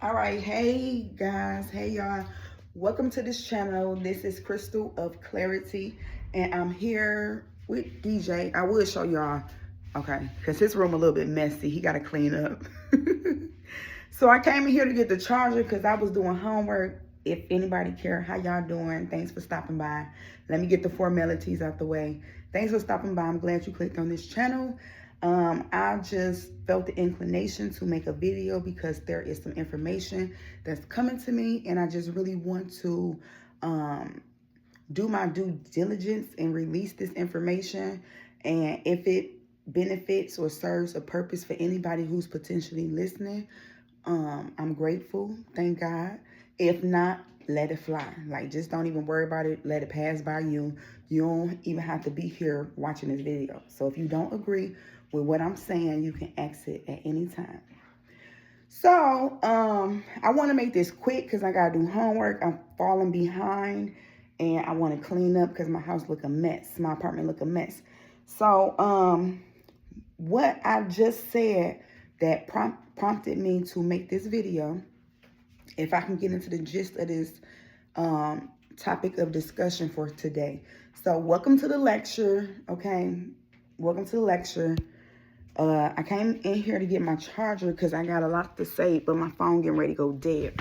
All right, hey guys, hey y'all. Welcome to this channel. This is Crystal of Clarity, and I'm here with DJ. I will show y'all, okay, because his room a little bit messy. He got to clean up. So I came in here to get the charger because I was doing homework. If anybody care, how y'all doing? Thanks for stopping by. Let me get the formalities out the way. Thanks for stopping by. I'm glad you clicked on this channel. I just felt the inclination to make a video because there is some information that's coming to me, and I just really want to do my due diligence and release this information. And if it benefits or serves a purpose for anybody who's potentially listening, I'm grateful, thank God. If not, let it fly. Like, just don't even worry about it. Let it pass by you. You don't even have to be here watching this video. So if you don't agree with what I'm saying, you can exit at any time. So, I want to make this quick because I got to do homework. I'm falling behind and I want to clean up because my house look a mess. My apartment look a mess. So, what I just said that prompted me to make this video, if I can get into the gist of this topic of discussion for today. So welcome to the lecture, okay? Welcome to the lecture. I came in here to get my charger because I got a lot to say, but my phone getting ready to go dead.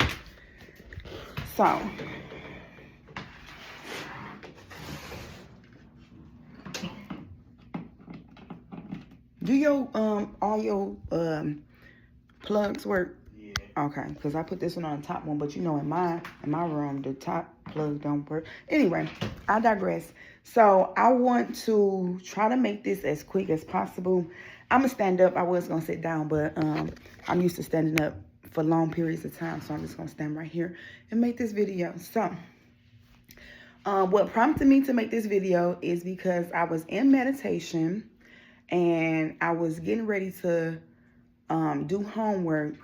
So, do your all your plugs work? Yeah. Okay, because I put this one on the top one, but you know, in my room, the top plug don't work. Anyway, I digress. So I want to try to make this as quick as possible. I'm gonna stand up. I was gonna sit down, but I'm used to standing up for long periods of time, so I'm just gonna stand right here and make this video. So what prompted me to make this video is because I was in meditation and I was getting ready to do homework,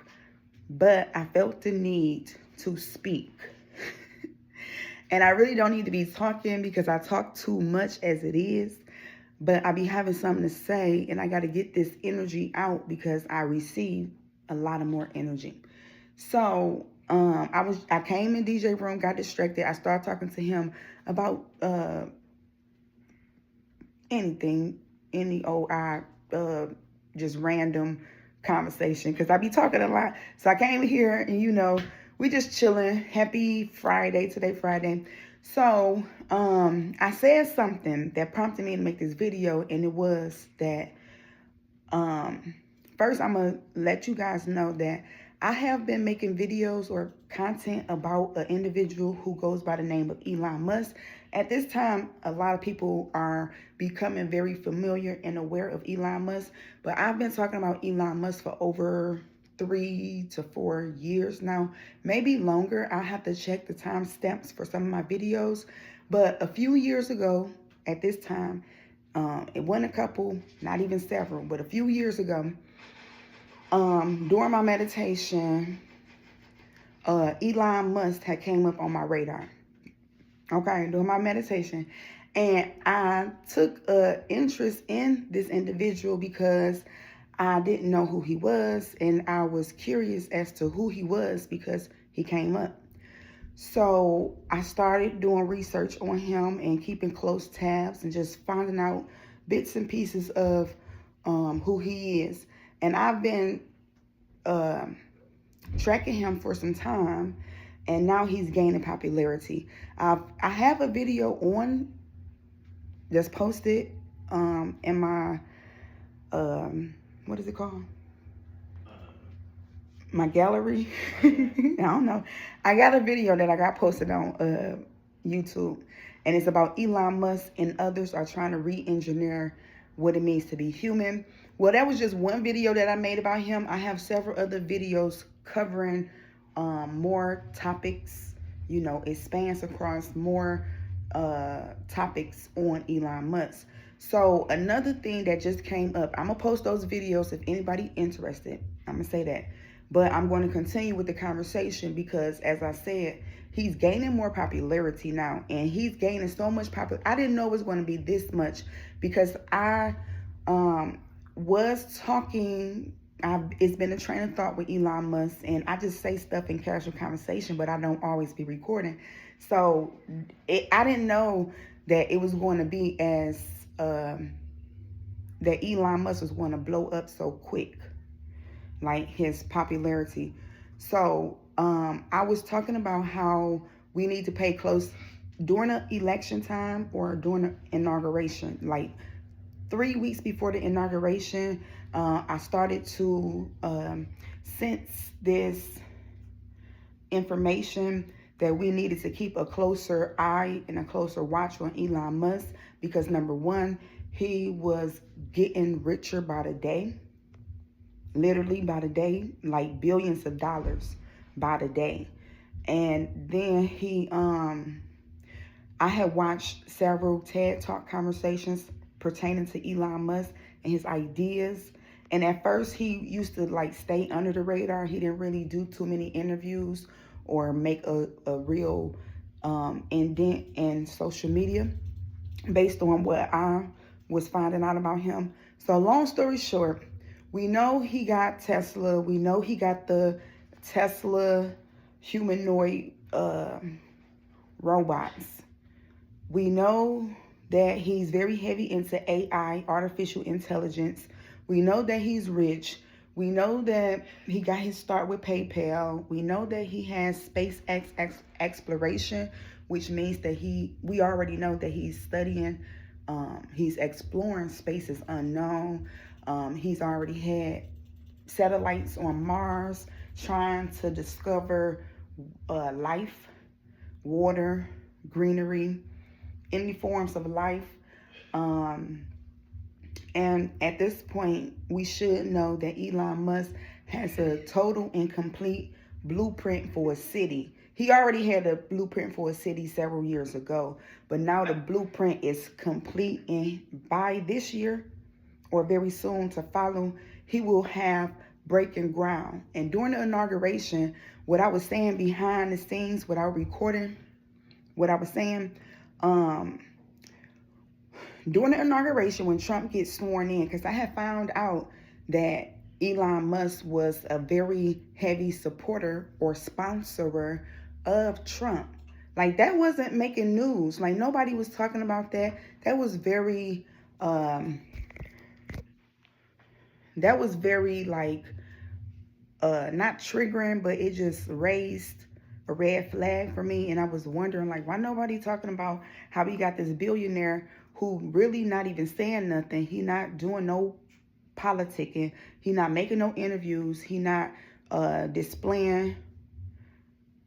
but I felt the need to speak. And I really don't need to be talking because I talk too much as it is, but I be having something to say and I got to get this energy out because I receive a lot of more energy. So I came in DJ room, got distracted. I started talking to him about anything, any old just random conversation because I be talking a lot. So I came here and we just chilling. Happy Friday. Today Friday. So I said something that prompted me to make this video, and it was that first I'm gonna let you guys know that I have been making videos or content about an individual who goes by the name of Elon Musk. At this time, a lot of people are becoming very familiar and aware of Elon Musk, but I've been talking about Elon Musk for over 3 to 4 years now, maybe longer. I have to check the timestamps for some of my videos, but a few years ago at this time, it wasn't a couple, not even several, but a few years ago, during my meditation, Elon Musk had came up on my radar. Okay, during my meditation. And I took interest in this individual because I didn't know who he was. And I was curious as to who he was because he came up. So I started doing research on him and keeping close tabs and just finding out bits and pieces of who he is. And I've been tracking him for some time, and now he's gaining popularity. I have a video on that's posted in my what is it called? My gallery. I don't know. I got a video that I got posted on YouTube, and it's about Elon Musk and others are trying to re-engineer what it means to be human. Well, that was just one video that I made about him. I have several other videos covering more topics. It spans across more topics on Elon Musk. So another thing that just came up, I'm going to post those videos if anybody interested. I'm going to say that. But I'm going to continue with the conversation because, as I said, he's gaining more popularity now. And he's gaining so much popularity. I didn't know it was going to be this much because I was talking it's been a train of thought with Elon Musk, and I just say stuff in casual conversation, but I don't always be recording. So I didn't know that it was going to be as that Elon Musk was going to blow up so quick, like his popularity. So I was talking about how we need to pay close during the election time or during the inauguration, like 3 weeks before the inauguration. I started to sense this information that we needed to keep a closer eye and a closer watch on Elon Musk, because number one, he was getting richer by the day, literally by the day, like billions of dollars by the day. And then I had watched several TED-Talk conversations pertaining to Elon Musk and his ideas. And at first, he used to like stay under the radar. He didn't really do too many interviews or make a real indent in social media based on what I was finding out about him. So long story short, we know he got Tesla. We know he got the Tesla humanoid robots. We know that he's very heavy into AI, artificial intelligence. We know that he's rich. We know that he got his start with PayPal. We know that he has SpaceX exploration, which means that we already know that he's studying, he's exploring spaces unknown. He's already had satellites on Mars trying to discover life, water, greenery, any forms of life. And at this point, we should know that Elon Musk has a total and complete blueprint for a city. He already had a blueprint for a city several years ago, but now the blueprint is complete, and by this year or very soon to follow, he will have breaking ground. And during the inauguration, what I was saying behind the scenes, without recording what I was saying, during the inauguration, when Trump gets sworn in, because I had found out that Elon Musk was a very heavy supporter or sponsorer of Trump. Like, that wasn't making news. Like, nobody was talking about that. That was very like not triggering, but it just raised a red flag for me. And I was wondering, like, why nobody talking about how we got this billionaire who really not even saying nothing. He not doing no politicking. He not making no interviews. He not displaying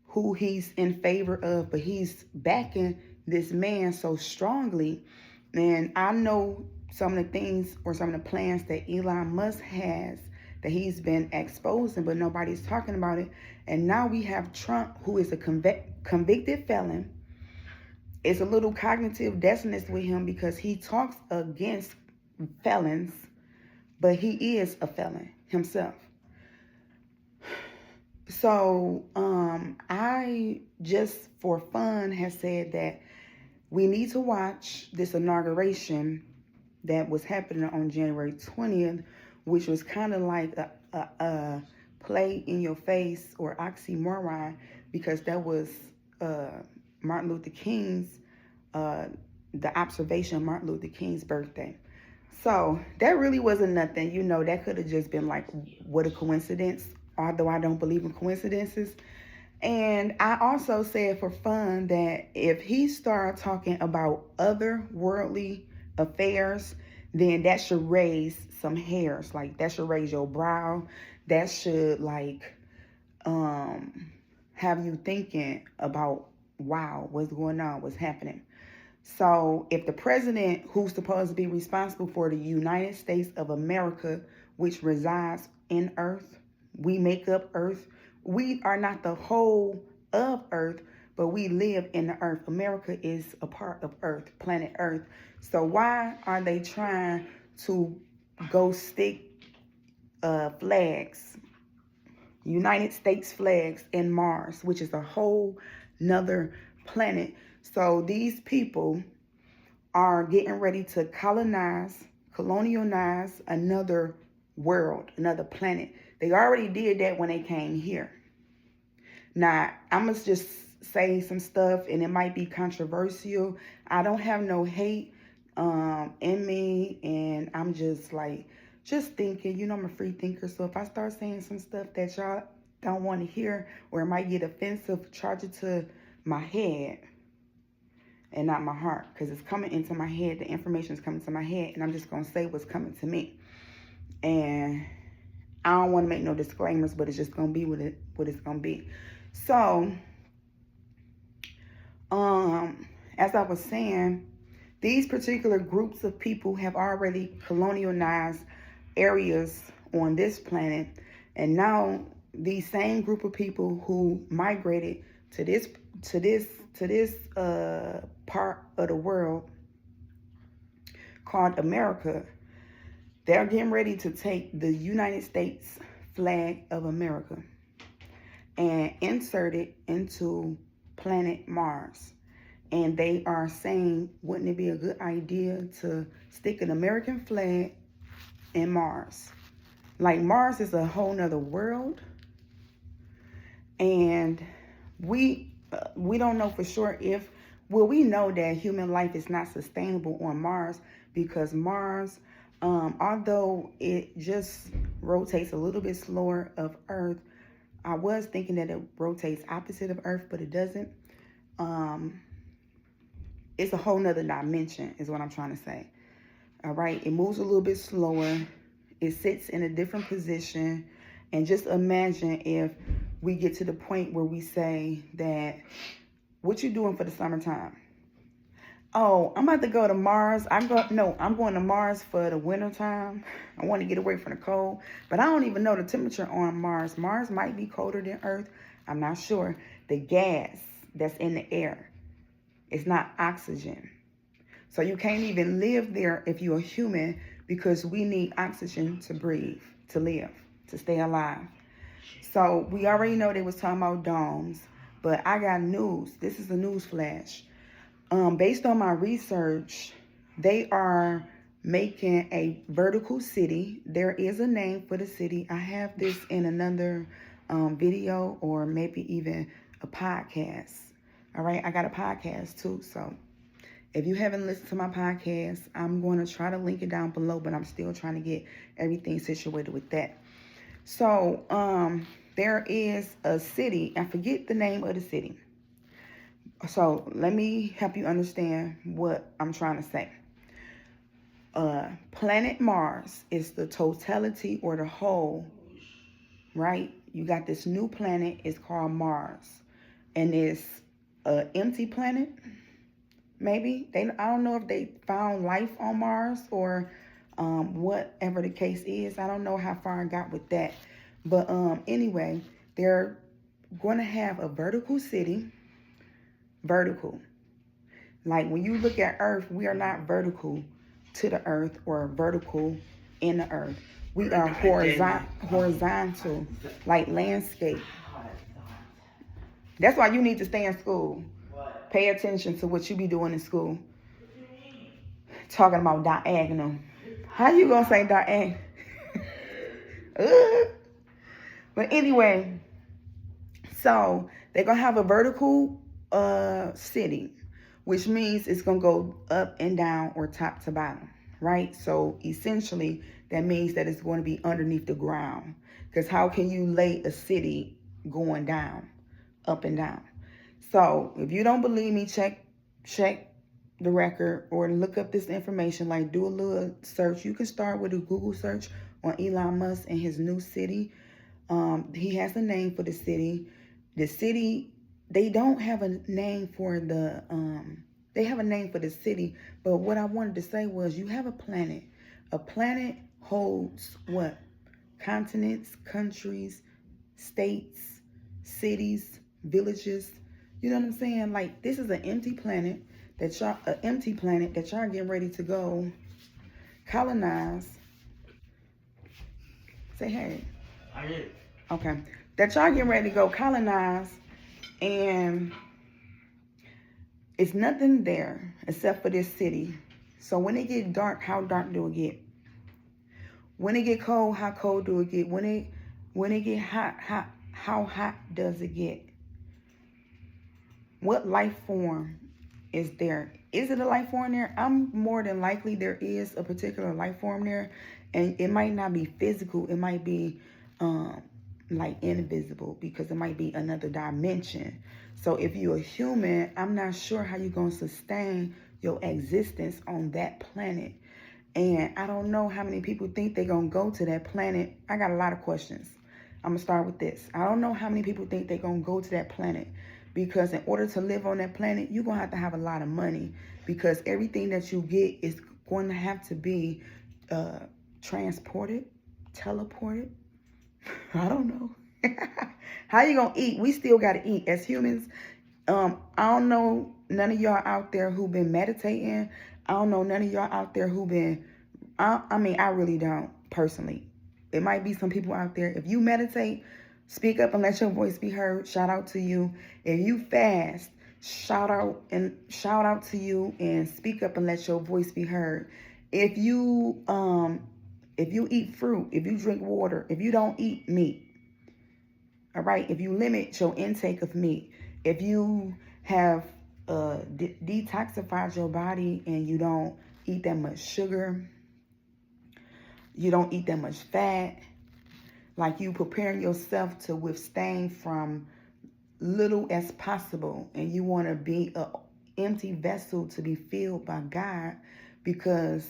who he's in favor of, but he's backing this man so strongly. And I know some of the things or some of the plans that Elon Musk has that he's been exposing, but nobody's talking about it. And now we have Trump, who is a convicted felon. It's a little cognitive dissonance with him because he talks against felons, but he is a felon himself. So I just for fun has said that we need to watch this inauguration that was happening on January 20th, which was kind of like a play in your face or oxymoron, because that was Martin Luther King's, the observation of Martin Luther King's birthday. So that really wasn't nothing. You know, that could have just been like, what a coincidence, although I don't believe in coincidences. And I also said for fun that if he started talking about other worldly affairs, then that should raise some hairs. Like, that should raise your brow. That should like have you thinking about, wow, what's going on, what's happening. So if the president, who's supposed to be responsible for the United States of America, which resides in Earth, we make up Earth. We are not the whole of Earth, but we live in the Earth. America is a part of Earth, planet Earth. So why are they trying to go stick flags, United States flags in Mars, which is a whole nother planet? So these people are getting ready to colonize another world, another planet. They already did that when they came here. Now, I'm going to just say some stuff, and it might be controversial. I don't have no hate in me, and I'm just like, just thinking, you know, I'm a free thinker. So if I start saying some stuff that y'all don't want to hear, or it might get offensive, charge it to my head and not my heart, because it's coming into my head. The information is coming to my head, and I'm just going to say what's coming to me. And I don't want to make no disclaimers, but it's just going to be what it's going to be. So, as I was saying, these particular groups of people have already colonialized areas on this planet, and now these same group of people who migrated to this part of the world called America, they're getting ready to take the United States flag of America and insert it into planet Mars. And they are saying, wouldn't it be a good idea to stick an American flag in Mars? Like, Mars is a whole nother world. And we don't know for sure if, well, we know that human life is not sustainable on Mars, because Mars, although it just rotates a little bit slower of Earth, I was thinking that it rotates opposite of Earth, but it doesn't. It's a whole nother dimension is what I'm trying to say. All right. It moves a little bit slower. It sits in a different position. And just imagine if we get to the point where we say that, what you doing for the summertime? Oh, I'm about to go to Mars. I'm going to Mars for the winter time. I want to get away from the cold. But I don't even know the temperature on Mars. Mars might be colder than Earth. I'm not sure. The gas that's in the air, it's not oxygen. So you can't even live there if you're a human, because we need oxygen to breathe, to live, to stay alive. So we already know they was talking about domes, but I got news. This is a news flash. Based on my research, they are making a vertical city. There is a name for the city. I have this in another video, or maybe even a podcast. All right, I got a podcast too. So if you haven't listened to my podcast, I'm going to try to link it down below, but I'm still trying to get everything situated with that. So there is a city. I forget the name of the city. So let me help you understand what I'm trying to say. Planet Mars is the totality or the whole, right? You got this new planet. It's called Mars. And it's an empty planet, maybe. I don't know if they found life on Mars or whatever the case is. I don't know how far I got with that. But anyway, they're going to have a vertical city. Vertical. Like, when you look at Earth, we are not vertical to the Earth or vertical in the Earth. We are horizontal, like landscape. That's why you need to stay in school. Pay attention to what you be doing in school. Talking about diagonal. How you gonna say diagonal? But anyway, so they're gonna have a vertical city, which means it's gonna go up and down or top to bottom, right? So essentially, that means that it's going to be underneath the ground. Because how can you lay a city going down, up and down? So if you don't believe me, check the record or look up this information. Like, do a little search. You can start with a Google search on Elon Musk and his new city. He has a name for the city. The city, they don't have a name for the they have a name for the city, but what I wanted to say was, you have a planet. A planet holds what? Continents, countries, states, cities, villages. You know what I'm saying? Like, this is an empty planet that y'all getting ready to go colonize. Say hey. I did. Okay. That y'all getting ready to go colonize, and it's nothing there except for this city. So when it get dark, how dark do it get? When it get cold, how cold do it get? When it get hot, how hot does it get? What life form is there? Is it a life form there? I'm more than likely there is a particular life form there, and it might not be physical. It might be like invisible, because it might be another dimension. So if you're a human, I'm not sure how you're going to sustain your existence on that planet. And I don't know how many people think they're going to go to that planet. I got a lot of questions. I'm going to start with this. I don't know how many people think they're going to go to that planet, because in order to live on that planet, you're going to have a lot of money, because everything that you get is going to have to be transported, teleported. I don't know. How you going to eat? We still got to eat as humans. I don't know none of y'all out there who've been meditating. I don't know none of y'all out there who've been, I mean, I really don't, personally. It might be some people out there. If you meditate, speak up and let your voice be heard. Shout out to you. If you fast, shout out to you and speak up and let your voice be heard. If you eat fruit, if you drink water, if you don't eat meat, all right, if you limit your intake of meat, if you have detoxified your body and you don't eat that much sugar, you don't eat that much fat, like you preparing yourself to withstand from little as possible, and you want to be an empty vessel to be filled by God, because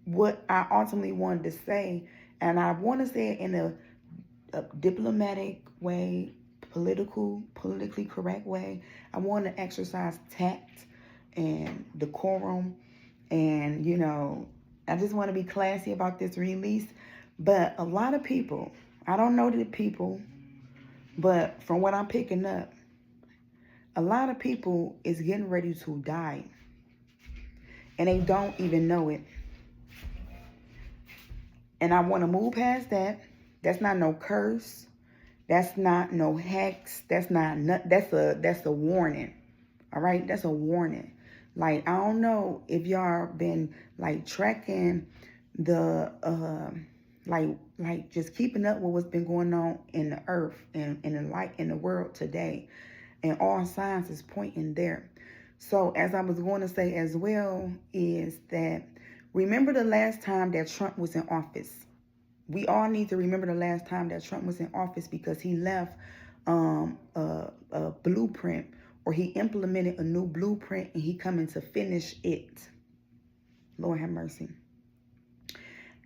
what I ultimately wanted to say, and I want to say it in a diplomatic way, politically correct way. I want to exercise tact and decorum, and I just want to be classy about this release. But a lot of people, I don't know the people, but from what I'm picking up, a lot of people is getting ready to die, and they don't even know it. And I want to move past that. That's not no curse. That's not no hex. That's a warning. All right, that's a warning. Like, I don't know if y'all been like tracking the like just keeping up with what's been going on in the earth and in the world today, and all signs is pointing there. So as I was going to say as well, is that remember the last time that Trump was in office. We all need to remember the last time that Trump was in office, because he left a blueprint, or he implemented a new blueprint, and he coming to finish it. Lord have mercy.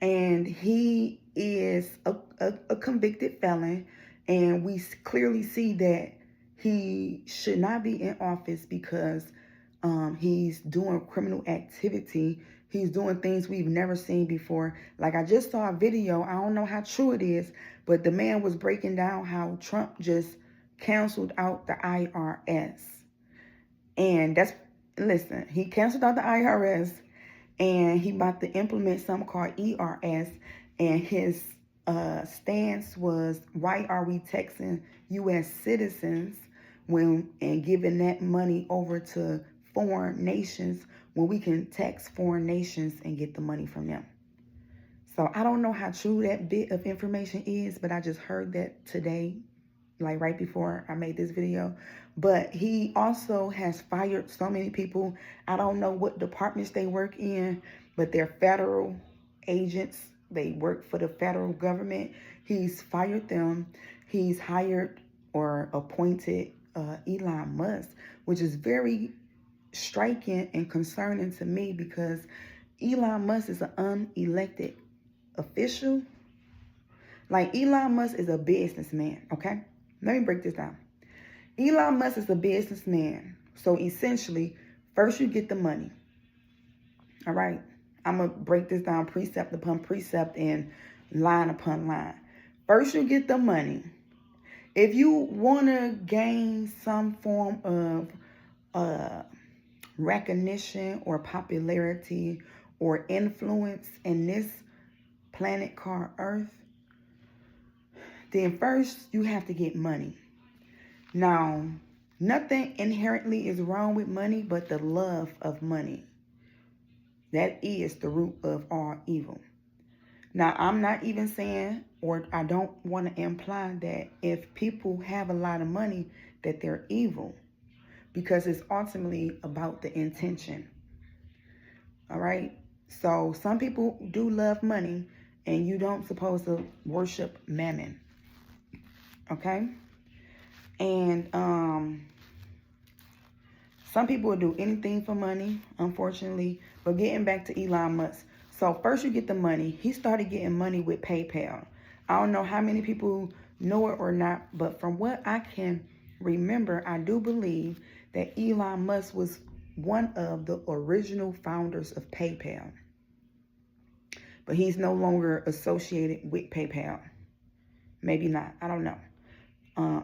And he is a convicted felon, and we clearly see that he should not be in office, because he's doing criminal activity. He's doing things we've never seen before. Like, I just saw a video, I don't know how true it is, but the man was breaking down how Trump just canceled out the IRS. And listen, he canceled out the IRS, and he about to implement something called ERS. And his stance was, why are we taxing U.S. citizens and giving that money over to foreign nations when we can tax foreign nations and get the money from them? So I don't know how true that bit of information is, but I just heard that today, like right before I made this video. But he also has fired so many people. I don't know what departments they work in, but they're federal agents. They work for the federal government. He's fired them. He's hired or appointed Elon Musk, which is very striking and concerning to me, because Elon Musk is an unelected official. Like, Elon Musk is a businessman, okay? Let me break this down. Elon Musk is a businessman. So essentially, first you get the money. All right? I'm going to break this down precept upon precept and line upon line. First you get the money. If you want to gain some form of recognition or popularity or influence in this planet called Earth, then first you have to get money. Now, nothing inherently is wrong with money but the love of money. That is the root of all evil. Now, I'm not even saying, or I don't want to imply that if people have a lot of money, that they're evil, because it's ultimately about the intention. All right. So some people do love money, and you don't supposed to worship mammon. Okay. And some people will do anything for money, unfortunately. But getting back to Elon Musk. So first you get the money. He started getting money with PayPal. I don't know how many people know it or not, but from what I can remember, I do believe that Elon Musk was one of the original founders of PayPal. But he's no longer associated with PayPal. Maybe not. I don't know.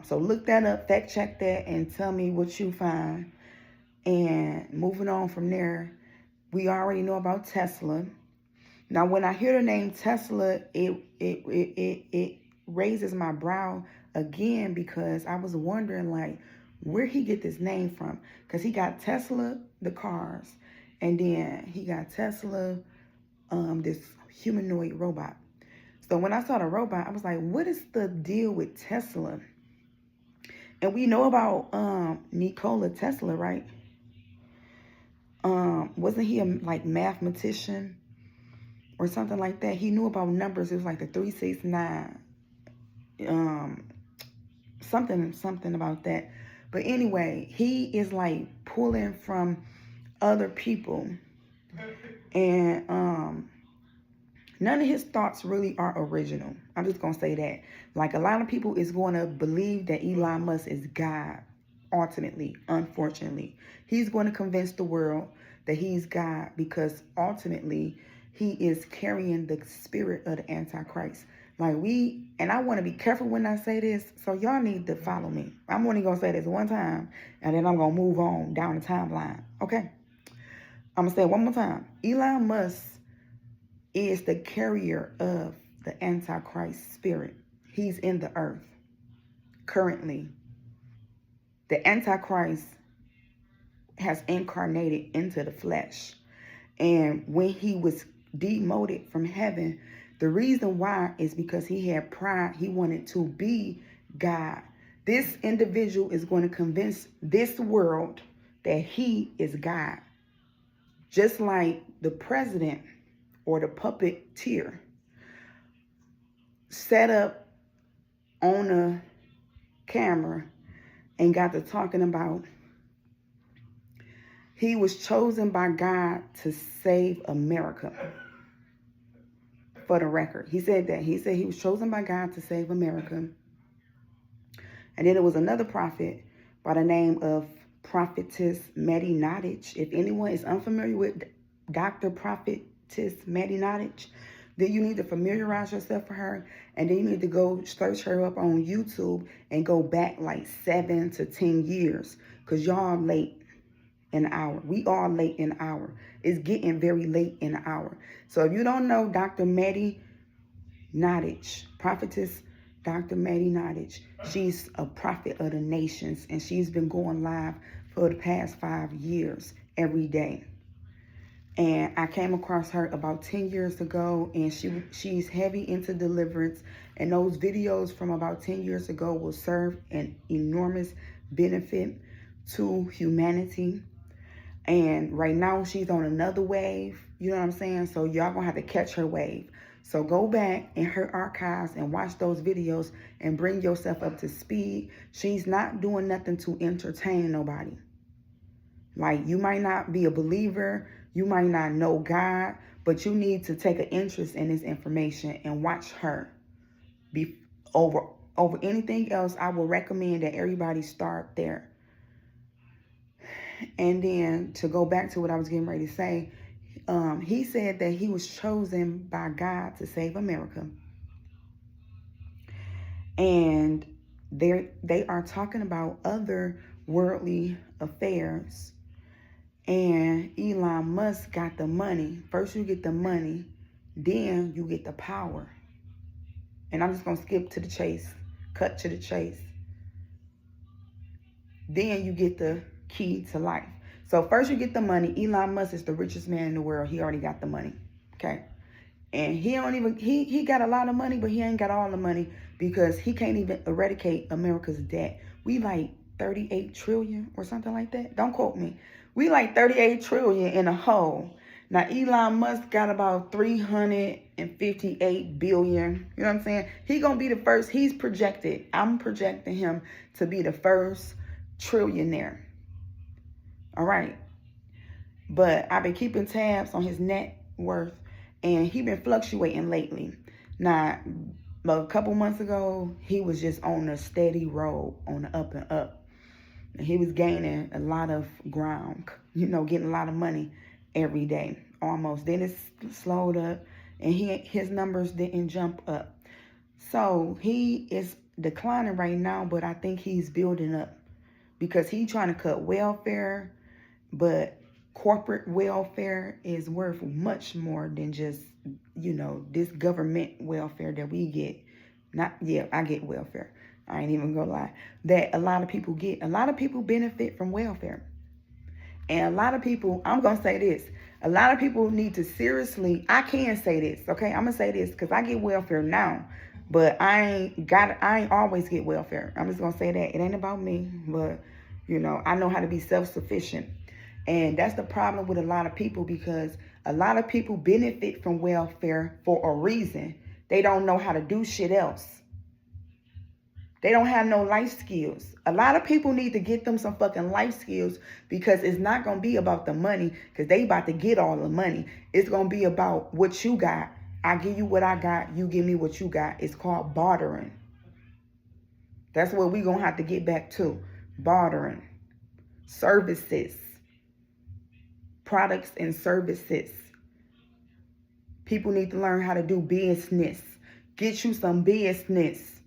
So look that up, fact check that, and tell me what you find. And moving on from there, we already know about Tesla. Now, when I hear the name Tesla, it raises my brow again, because I was wondering, like, where he get this name from? Because he got Tesla, the cars, and then he got Tesla, this humanoid robot. So when I saw the robot, I was like, what is the deal with Tesla? And we know about Nikola Tesla, right? Wasn't he a mathematician or something like that? He knew about numbers. It was like the 369, something about that. But anyway, he is like pulling from other people, and none of his thoughts really are original. I'm just gonna say that. Like, a lot of people is going to believe that Elon Musk is God. Ultimately, unfortunately, he's going to convince the world that he's God, because ultimately he is carrying the spirit of the Antichrist. And I want to be careful when I say this, so y'all need to follow me. I'm only going to say this one time, and then I'm going to move on down the timeline. Okay? I'm going to say it one more time. Elon Musk is the carrier of the Antichrist spirit. He's in the earth currently. The Antichrist has incarnated into the flesh. And when he was demoted from heaven, the reason why is because he had pride. He wanted to be God. This individual is going to convince this world that he is God. Just like the president or the puppeteer set up on a camera and got to talking about he was chosen by God to save America. For the record, he said that. He said he was chosen by God to save America. And then there was another prophet by the name of Prophetess Maddie Nottage. If anyone is unfamiliar with Dr. Prophetess Maddie Nottage, then you need to familiarize yourself with her. And then you need to go search her up on YouTube and go back like 7 to 10 years. Because y'all late in the hour. We are late in the hour. It's getting very late in the hour. So if you don't know Dr. Maddie Nottage, Prophetess Dr. Maddie Nottage, she's a prophet of the nations, and she's been going live for the past 5 years every day. And I came across her about 10 years ago, and she's heavy into deliverance. And those videos from about 10 years ago will serve an enormous benefit to humanity. And right now she's on another wave, you know what I'm saying? So y'all gonna have to catch her wave. So go back in her archives and watch those videos and bring yourself up to speed. She's not doing nothing to entertain nobody. Like, you might not be a believer, you might not know God, but you need to take an interest in this information and watch her. Over anything else, I will recommend that everybody start there. And then to go back to what I was getting ready to say, he said that he was chosen by God to save America. And they are talking about other worldly affairs. And Elon Musk got the money. First you get the money, then you get the power. And I'm just going to skip to the chase, cut to the chase. Then you get the key to life. So first you get the money. Elon Musk is the richest man in the world. He already got the money. Okay. And he don't even he got a lot of money, but he ain't got all the money because he can't even eradicate America's debt. We like 38 trillion or something like that. Don't quote me. We like 38 trillion in a hole. Now Elon Musk got about 358 billion. You know what I'm saying? He gonna be the first. He's projected. I'm projecting him to be the first trillionaire. All right. But I've been keeping tabs on his net worth, and he been fluctuating lately. Now, a couple months ago, he was just on a steady road, on the up and up. And he was gaining a lot of ground, getting a lot of money every day, almost. Then it slowed up, and his numbers didn't jump up. So he is declining right now, but I think he's building up because he's trying to cut welfare, but corporate welfare is worth much more than just, this government welfare that we get. I get welfare. I ain't even gonna lie. That a lot of people get. A lot of people benefit from welfare. And a lot of people, I'm gonna say this, a lot of people need to seriously, I can say this, okay? I'm gonna say this because I get welfare now. But I ain't always get welfare. I'm just gonna say that. It ain't about me, but I know how to be self-sufficient. And that's the problem with a lot of people, because a lot of people benefit from welfare for a reason. They don't know how to do shit else. They don't have no life skills. A lot of people need to get them some fucking life skills, because it's not going to be about the money, because they about to get all the money. It's going to be about what you got. I give you what I got. You give me what you got. It's called bartering. That's what we're going to have to get back to. Bartering. Services. Products and services. People need to learn how to do business. Get you some business.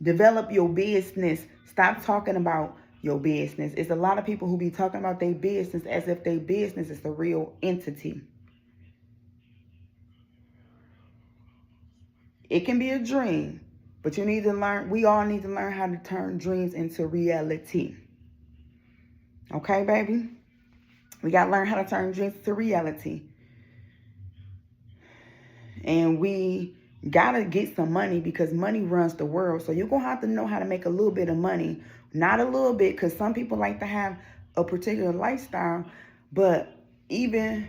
Develop your business. Stop talking about your business. It's a lot of people who be talking about their business as if their business is a real entity. It can be a dream, but you need to learn. We all need to learn how to turn dreams into reality. Okay, baby? We got to learn how to turn dreams to reality. And we got to get some money, because money runs the world. So you're going to have to know how to make a little bit of money. Not a little bit, because some people like to have a particular lifestyle. But even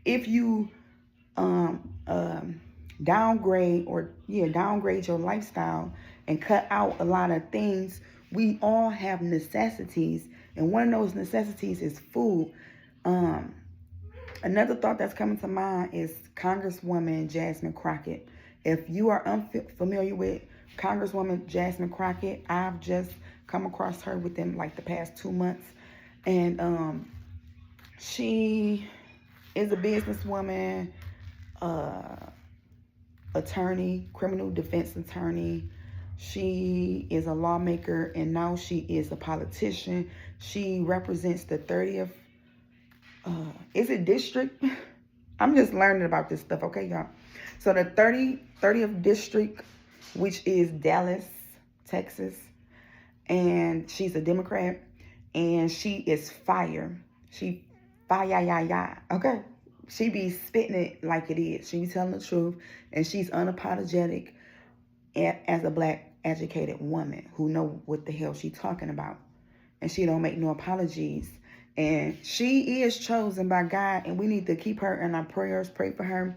if you downgrade your lifestyle and cut out a lot of things, we all have necessities. And one of those necessities is food. Another thought that's coming to mind is Congresswoman Jasmine Crockett. If you are unfamiliar with Congresswoman Jasmine Crockett, I've just come across her within like the past 2 months. And she is a businesswoman, attorney, criminal defense attorney. She is a lawmaker, and now she is a politician. She represents the 30th, is it district? I'm just learning about this stuff, okay, y'all? So the 30th district, which is Dallas, Texas, and she's a Democrat, and she is fire. She fire, okay? She be spitting it like it is. She be telling the truth, and she's unapologetic as a black educated woman who know what the hell she's talking about. And she don't make no apologies. And she is chosen by God, and we need to keep her in our prayers, pray for her,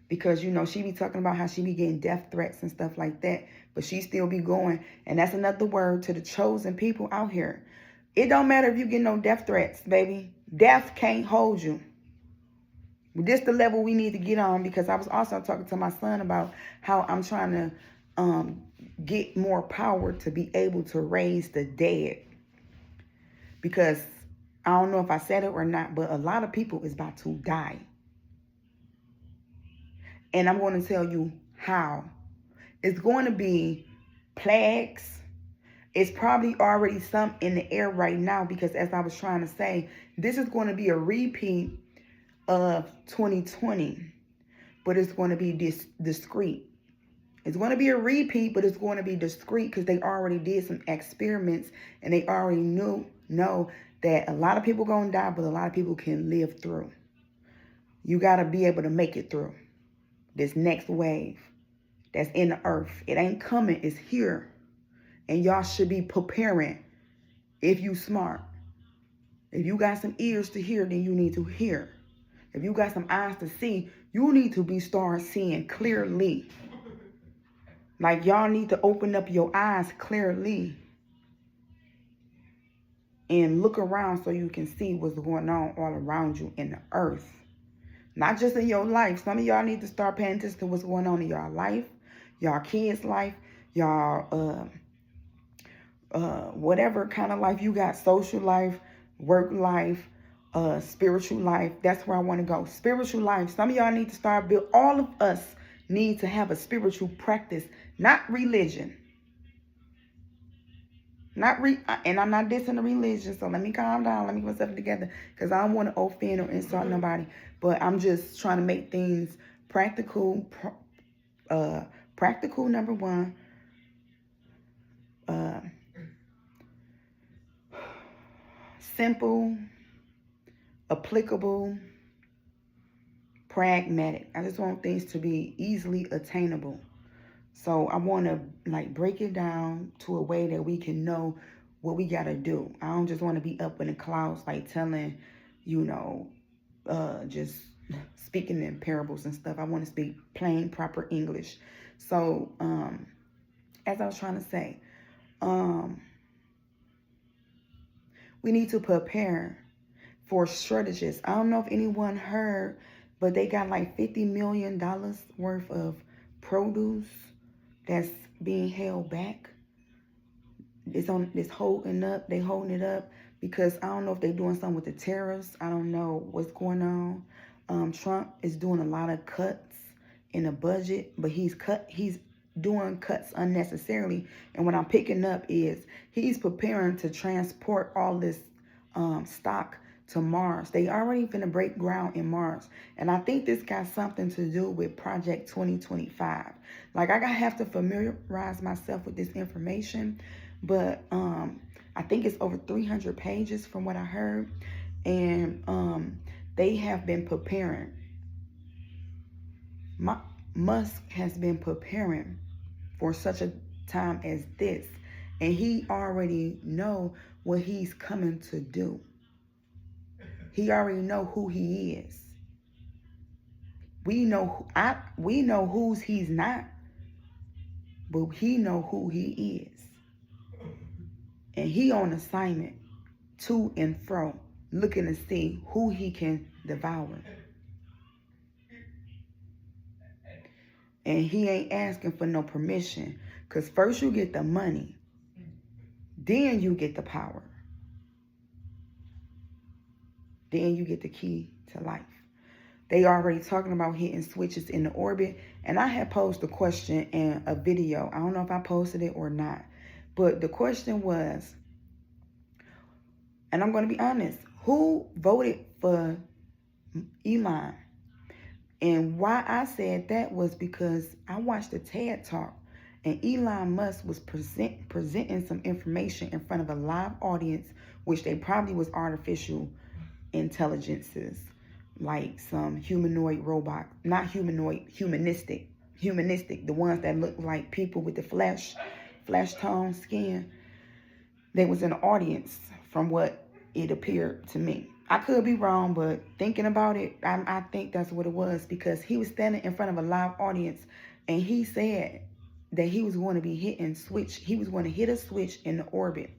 because, she be talking about how she be getting death threats and stuff like that, but she still be going. And that's another word to the chosen people out here. It don't matter if you get no death threats, baby. Death can't hold you. This the level we need to get on, because I was also talking to my son about how I'm trying to get more power to be able to raise the dead. Because I don't know if I said it or not, but a lot of people is about to die. And I'm going to tell you how. It's going to be plagues. It's probably already some in the air right now, because as I was trying to say, this is going to be a repeat of 2020, but it's going to be discreet. It's going to be a repeat, but it's going to be discreet, because they already did some experiments, and they already know that a lot of people going to die, but a lot of people can live through. You got to be able to make it through. This next wave that's in the earth. It ain't coming, it's here. And y'all should be preparing if you smart. If you got some ears to hear, then you need to hear. If you got some eyes to see, you need to start seeing clearly. Like y'all need to open up your eyes clearly and look around so you can see what's going on all around you in the earth. Not just in your life. Some of y'all need to start paying attention to what's going on in y'all life, y'all kids' life, y'all whatever kind of life you got, social life, work life, spiritual life. That's where I want to go. Spiritual life. Some of y'all need to start build. All of us need to have a spiritual practice, not religion. And I'm not dissing the religion, so let me calm down. Let me get myself together, because I don't want to offend or insult nobody. But I'm just trying to make things practical. Practical, number one. Simple, applicable, pragmatic. I just want things to be easily attainable. So I want to break it down to a way that we can know what we got to do. I don't just want to be up in the clouds telling, just speaking in parables and stuff. I want to speak plain, proper English. So as I was trying to say, we need to prepare for strategists. I don't know if anyone heard, but they got $50 million worth of produce that's being held back. It's holding it up because I don't know if they're doing something with the tariffs. I don't know what's going on. Trump is doing a lot of cuts in the budget, but he's doing cuts unnecessarily. And what I'm picking up is he's preparing to transport all this stock to Mars. They already finna break ground in Mars. And I think this got something to do with Project 2025. I have to familiarize myself with this information, but I think it's over 300 pages from what I heard. And they have been preparing. Musk has been preparing for such a time as this. And he already know what he's coming to do. He already know who he is. We know whose he's not, but he know who he is. And he on assignment to and fro, looking to see who he can devour. And he ain't asking for no permission, because first you get the money, then you get the power. Then you get the key to life. They already talking about hitting switches in the orbit. And I had posted a question in a video. I don't know if I posted it or not. But the question was, and I'm going to be honest, who voted for Elon? And why I said that was because I watched the TEDTalk, and Elon Musk was presenting some information in front of a live audience, which they probably was artificial intelligences, like some humanoid robot, not humanoid, humanistic, the ones that look like people with the flesh tone skin. They was in the audience from what it appeared to me. I could be wrong, but thinking about it, I think that's what it was, because he was standing in front of a live audience and he said that he was going to be hitting switch. He was going to hit a switch in the orbit.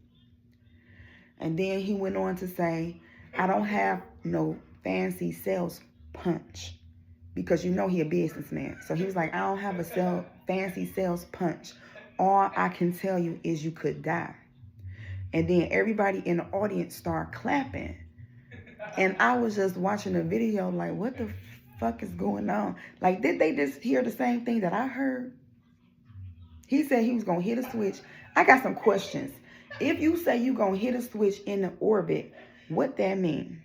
And then he went on to say, I don't have no fancy sales punch, because he a businessman. So he was like, I don't have a fancy sales punch. All I can tell you is you could die. And then everybody in the audience started clapping. And I was just watching the video what the fuck is going on? Did they just hear the same thing that I heard? He said he was going to hit a switch. I got some questions. If you say you going to hit a switch in the orbit, what that mean?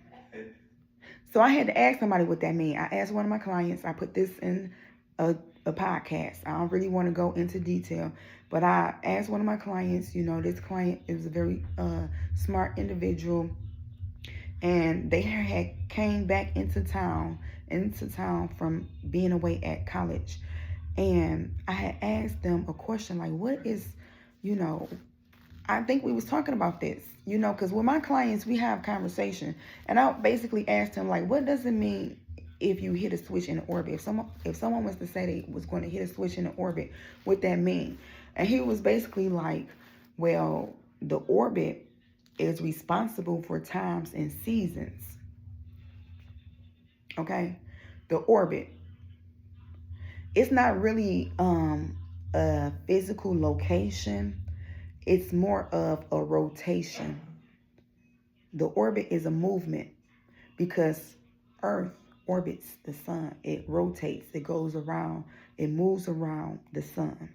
So I had to ask somebody what that mean. I asked one of my clients. I put this in a podcast. I don't really want to go into detail, but I asked one of my clients, this client is a very smart individual. and they had came back into town from being away at college. And I had asked them a question like, what is, you know, I think we was talking about this, you know, because with my clients, we have conversation. And I basically asked him, like, what does it mean if you hit a switch in the orbit? If someone was to say they was going to hit a switch in the orbit, what that mean? And he was basically like, well, the orbit is responsible for times and seasons. Okay? The orbit. It's not really a physical location. It's more of a rotation. The orbit is a movement because Earth orbits the sun. It rotates. It goes around. It moves around the sun.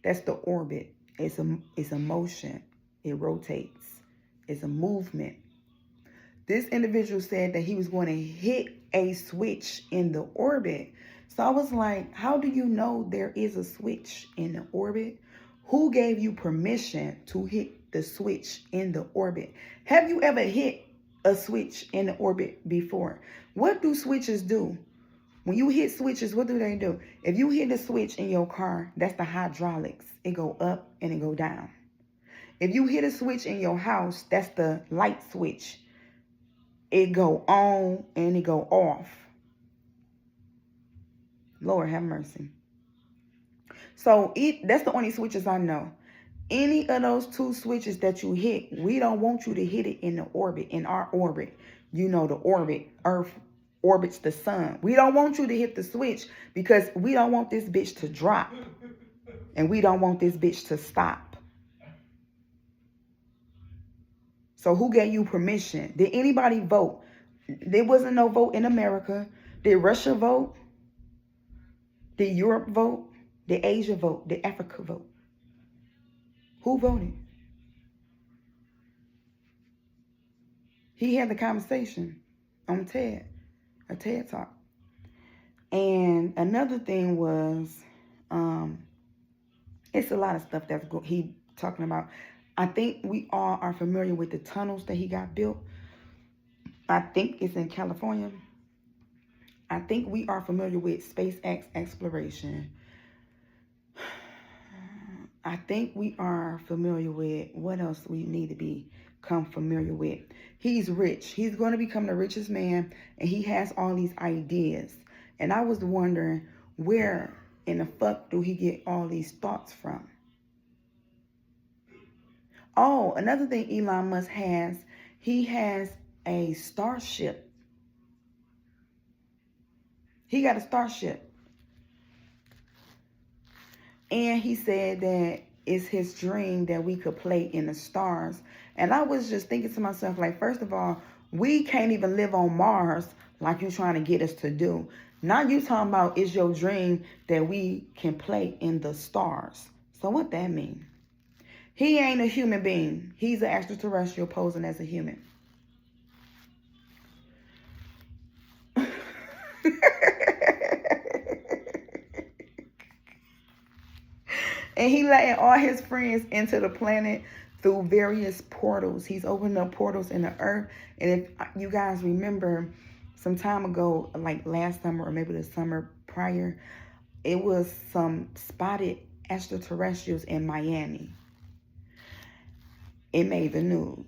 That's the orbit. It's a motion. It rotates. It's a movement. This individual said that he was going to hit a switch in the orbit. So I was like, how do you know there is a switch in the orbit? Who gave you permission to hit the switch in the orbit? Have you ever hit a switch in the orbit before? What do switches do? When you hit switches, what do they do? If you hit a switch in your car, that's the hydraulics. It go up and it go down. If you hit a switch in your house, that's the light switch. It go on and it go off. Lord have mercy. So that's the only switches I know. Any of those two switches that you hit, we don't want you to hit it in the orbit, in our orbit. You know, the orbit, Earth orbits the sun. We don't want you to hit the switch because we don't want this bitch to drop. And we don't want this bitch to stop. So who gave you permission? Did anybody vote? There wasn't no vote in America. Did Russia vote? Did Europe vote? Did Asia vote? Did Africa vote? Who voted? He had the conversation on TED, a TED Talk. And another thing was, it's a lot of stuff that's he talking about. I think we all are familiar with the tunnels that he got built. I think it's in California. I think we are familiar with SpaceX exploration. I think we are familiar with what else we need to become familiar with. He's rich. He's going to become the richest man, and he has all these ideas. And I was wondering, where in the fuck do he get all these thoughts from? Oh, another thing Elon Musk has, he has a starship. He got a starship. And he said that it's his dream that we could play in the stars. And I was just thinking to myself, like, first of all, we can't even live on Mars like you're trying to get us to do. Now you talking about it's your dream that we can play in the stars. So what that mean? He ain't a human being. He's an extraterrestrial posing as a human. And he letting all his friends into the planet through various portals. He's opening up portals in the earth. And if you guys remember, some time ago, like last summer or maybe the summer prior, it was some spotted extraterrestrials in Miami. It made the news.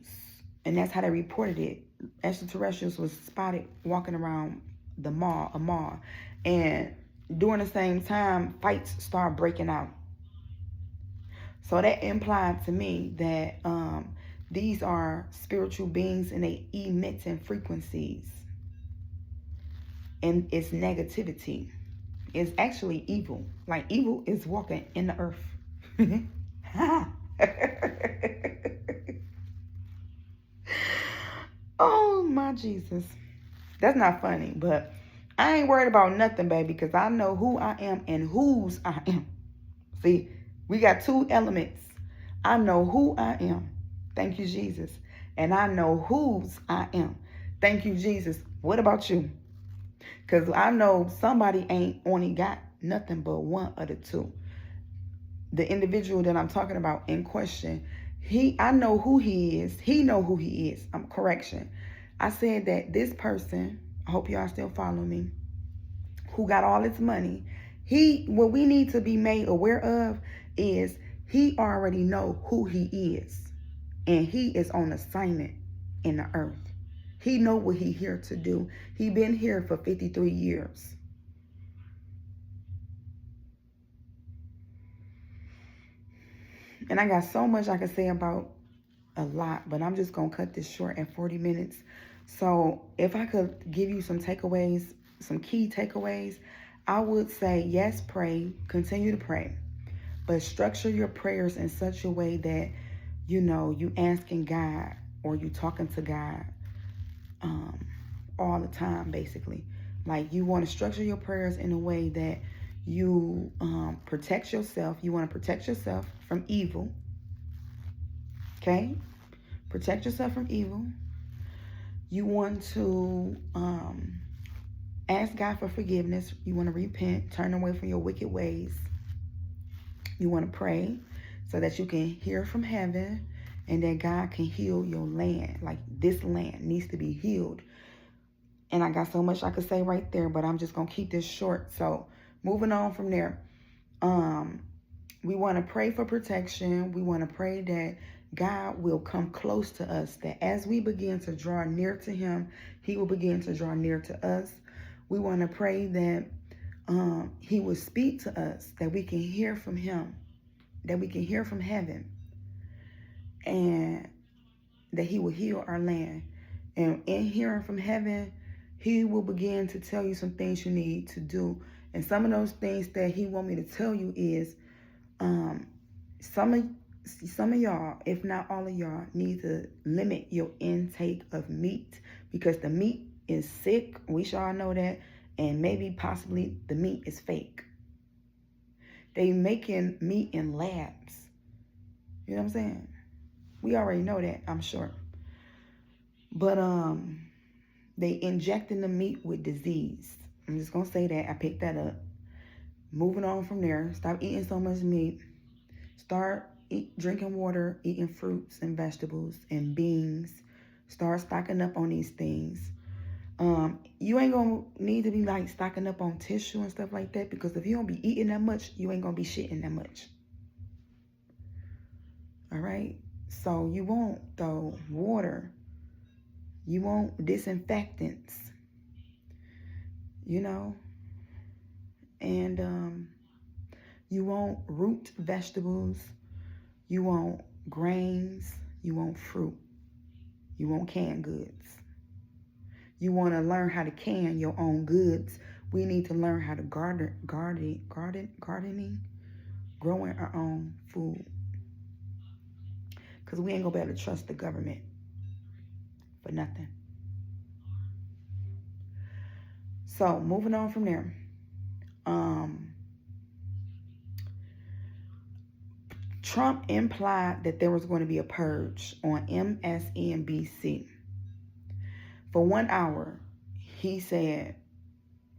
And that's how they reported it. Extraterrestrials was spotted walking around a mall. And during the same time, fights started breaking out. So that implied to me that these are spiritual beings and they emitting frequencies. And it's negativity. It's actually evil. Like evil is walking in the earth. Oh my Jesus. That's not funny, but I ain't worried about nothing, baby, because I know who I am and whose I am. See, we got two elements. I know who I am. Thank you, Jesus. And I know whose I am. Thank you, Jesus. What about you? Because I know somebody ain't only got nothing but one of the two. The individual that I'm talking about in question, I know who he is. He know who he is. Correction. I said that this person, I hope y'all still follow me, who got all this money, what we need to be made aware of is he already know who he is. And he is on assignment in the earth. He know what he here to do. He been here for 53 years. And I got so much I can say about a lot, but I'm just going to cut this short at 40 minutes. So if I could give you some takeaways, some key takeaways, I would say, yes, pray, continue to pray, but structure your prayers in such a way that, you know, you asking God or you talking to God all the time, basically. Like, you want to structure your prayers in a way that you protect yourself. You want to protect yourself from evil. Okay? Protect yourself from evil. You want to ask God for forgiveness. You want to repent, turn away from your wicked ways. You want to pray so that you can hear from heaven and that God can heal your land. Like, this land needs to be healed. And I got so much I could say right there, but I'm just going to keep this short. So moving on from there, we want to pray for protection. We want to pray that God will come close to us, that as we begin to draw near to him, he will begin to draw near to us. We want to pray that he will speak to us, that we can hear from him, that we can hear from heaven, and that he will heal our land. And in hearing from heaven, he will begin to tell you some things you need to do. And some of those things that he want me to tell you is some of y'all, if not all of y'all, need to limit your intake of meat, because the meat is sick. We should all know that. And maybe possibly the meat is fake. They making meat in labs. You know what I'm saying? We already know that, I'm sure. But they injecting the meat with disease. I'm just gonna say that. I picked that up. Moving on from there. Stop eating so much meat. Start drinking water, eating fruits and vegetables and beans. Start stocking up on these things. You ain't gonna need to be like stocking up on tissue and stuff like that, because if you don't be eating that much, you ain't gonna be shitting that much. All right? So you want, though, water. You want disinfectants, you know, and you want root vegetables, you want grains, you want fruit, you want canned goods. You want to learn how to can your own goods. We need to learn how to gardening, growing our own food, because we ain't gonna be able to trust the government for nothing. So moving on from there, Trump implied that there was going to be a purge on MSNBC. For 1 hour, he said,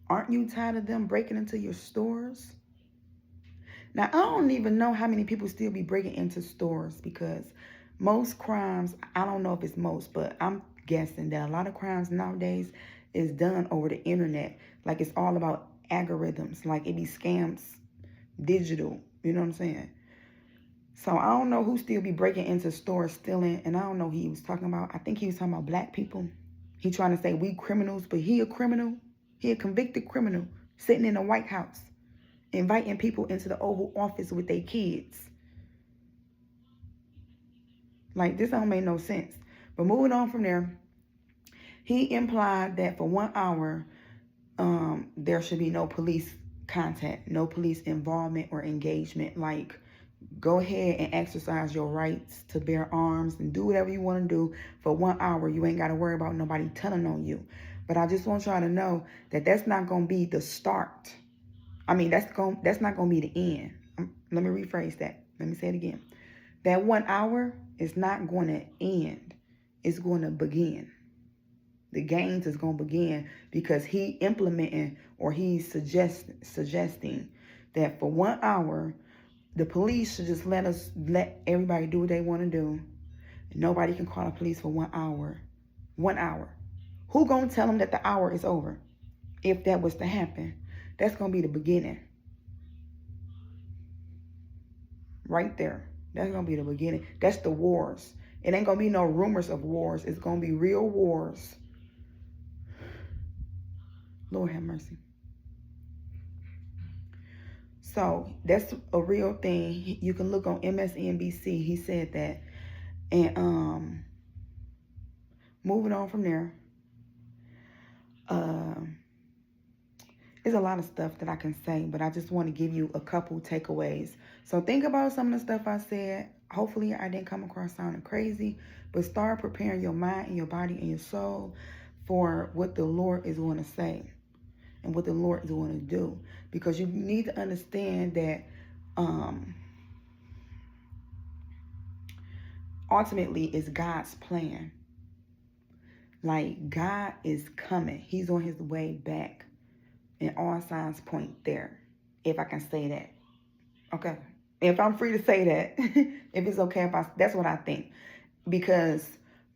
"Aren't you tired of them breaking into your stores?" Now, I don't even know how many people still be breaking into stores, because most crimes, I don't know if it's most, but I'm guessing that a lot of crimes nowadays is done over the internet. Like, it's all about algorithms. Like, it be scams, digital. You know what I'm saying? So I don't know who still be breaking into stores, stealing. And I don't know who he was talking about. I think he was talking about black people. He trying to say we criminals, but he a criminal. He a convicted criminal sitting in the White House, inviting people into the Oval Office with their kids. Like, this don't make no sense. But moving on from there, he implied that for 1 hour, there should be no police contact, no police involvement or engagement. Like, go ahead and exercise your rights to bear arms and do whatever you want to do for 1 hour. You ain't got to worry about nobody telling on you. But I just want y'all to know that that's not going to be the start. I mean, that's not going to be the end. Let me rephrase that. Let me say it again. That 1 hour is not going to end. It's going to begin. The gains is going to begin, because he implementing, or he's suggesting that for 1 hour, the police should just let everybody do what they want to do. Nobody can call the police for 1 hour. 1 hour. Who gonna tell them that the hour is over? If that was to happen, that's gonna be the beginning. Right there. That's gonna be the beginning. That's the wars. It ain't gonna be no rumors of wars. It's gonna be real wars. Lord have mercy. So that's a real thing. You can look on MSNBC. He said that. And moving on from there. There's a lot of stuff that I can say, but I just want to give you a couple takeaways. So think about some of the stuff I said. Hopefully I didn't come across sounding crazy, but start preparing your mind and your body and your soul for what the Lord is going to say and what the Lord is going to do. Because you need to understand that ultimately it's God's plan. Like, God is coming. He's on his way back. And all signs point there, if I can say that. Okay. If I'm free to say that, if it's okay if that's what I think. Because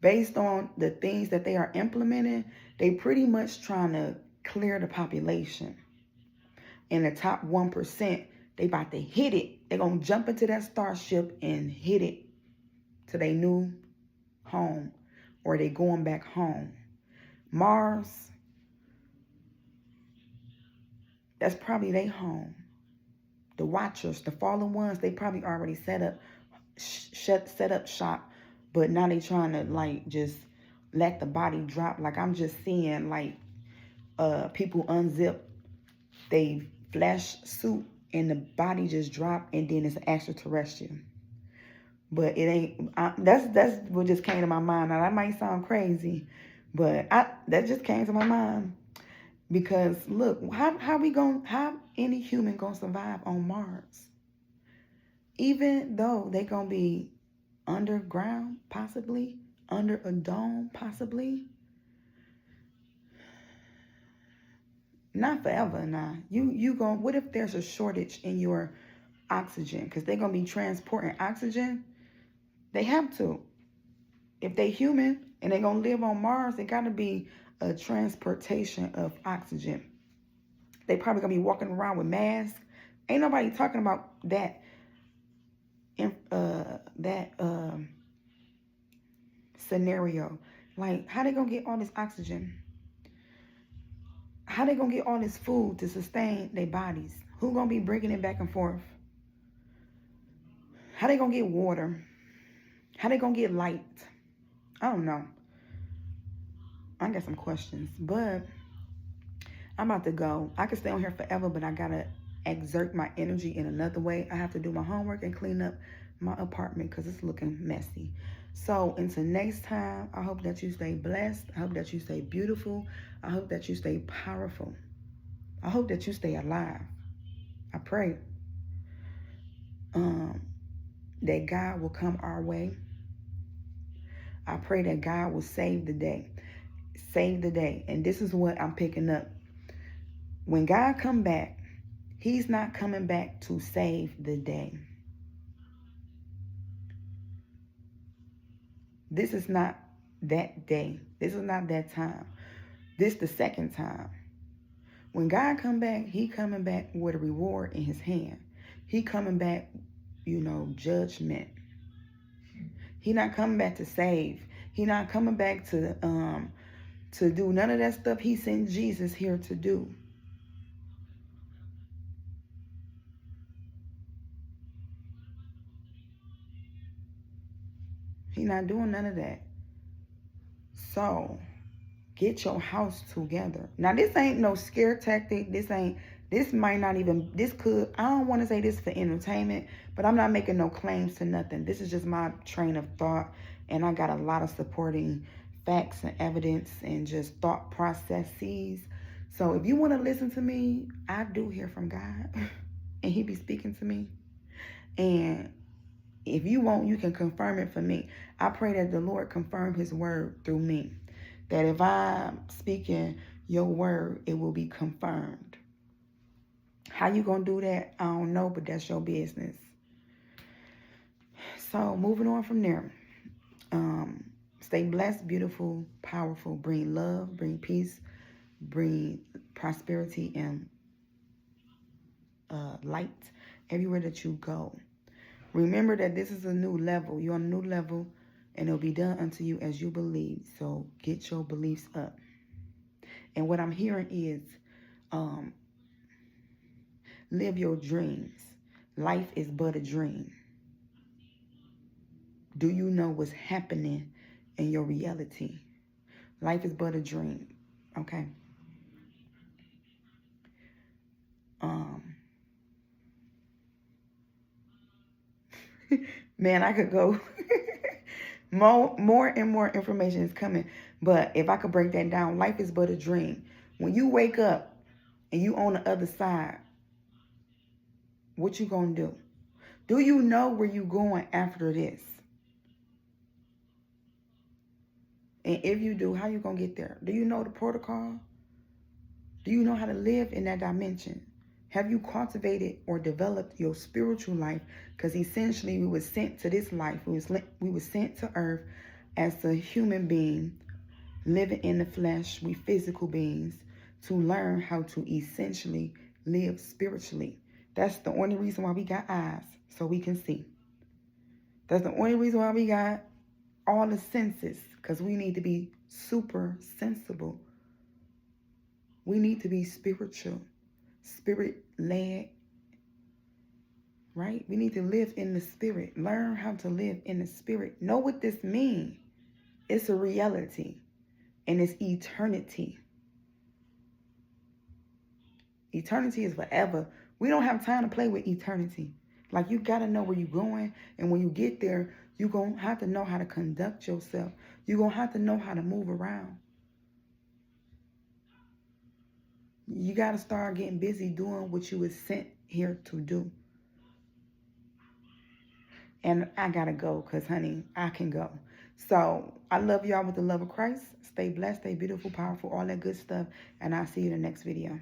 based on the things that they are implementing, they pretty much trying to clear the population. And the top 1%, they about to hit it. They're going to jump into that starship and hit it to their new home. Or they going back home. Mars, that's probably their home. The Watchers, the fallen ones, they probably already set up shop, but now they trying to like just let the body drop. Like I'm just seeing like people unzip they flesh suit and the body just drop, and then it's extraterrestrial. But it ain't. That's what just came to my mind. Now that might sound crazy, but that just came to my mind. Because look, how any human gonna survive on Mars? Even though they gonna be underground, possibly under a dome, possibly. Not forever, nah. You gonna, what if there's a shortage in your oxygen? Because they're gonna be transporting oxygen. They have to. If they human and they're gonna live on Mars, they gotta be a transportation of oxygen. They probably gonna be walking around with masks. Ain't nobody talking about that. Scenario. Like, how they gonna get all this oxygen? How they gonna get all this food to sustain their bodies? Who gonna be bringing it back and forth? How they gonna get water? How they gonna get light? I don't know. I got some questions, but I'm about to go. I could stay on here forever, but I gotta exert my energy in another way. I have to do my homework and clean up my apartment because it's looking messy. So until next time, I hope that you stay blessed. I hope that you stay beautiful. I hope that you stay powerful. I hope that you stay alive. I pray that God will come our way. I pray that God will save the day. Save the day. And this is what I'm picking up. When God come back, he's not coming back to save the day. This is not that day. This is not that time. This the second time. When God come back, he coming back with a reward in his hand. He coming back, judgment. He not coming back to save. He not coming back to do none of that stuff he sent Jesus here to do. He not doing none of that. So get your house together. Now this ain't no scare tactic. This might not even, I don't want to say this for entertainment, but I'm not making no claims to nothing. This is just my train of thought, and I got a lot of supporting facts and evidence and just thought processes. So if you want to listen to me, I do hear from God and he be speaking to me. And if you want, you can confirm it for me. I pray that the Lord confirm his word through me. That if I'm speaking your word, it will be confirmed. How you gonna do that? I don't know, but that's your business. So moving on from there. Stay blessed, beautiful, powerful. Bring love, bring peace, bring prosperity and light everywhere that you go. Remember that this is a new level. You're on a new level, and it'll be done unto you as you believe. So get your beliefs up. And what I'm hearing is live your dreams. Life is but a dream. Do you know what's happening in your reality? Life is but a dream. Okay. Man, I could go. More and more information is coming. But if I could break that down, life is but a dream. When you wake up and you on the other side, what you gonna do? Do you know where you going after this? And if you do, how you gonna get there? Do you know the protocol? Do you know how to live in that dimension? Have you cultivated or developed your spiritual life? Because essentially we were sent to this life. We were sent to earth as a human being, living in the flesh. We physical beings to learn how to essentially live spiritually. That's the only reason why we got eyes, so we can see. That's the only reason why we got all the senses, because we need to be super sensible. We need to be spiritual, spirit-led, right? We need to live in the spirit. Learn how to live in the spirit. Know what this means. It's a reality, and it's eternity. Eternity is forever. We don't have time to play with eternity. Like, you got to know where you're going, and when you get there, you're going to have to know how to conduct yourself. You're going to have to know how to move around. You got to start getting busy doing what you were sent here to do. And I got to go because, honey, I can go. So I love y'all with the love of Christ. Stay blessed, stay beautiful, powerful, all that good stuff. And I'll see you in the next video.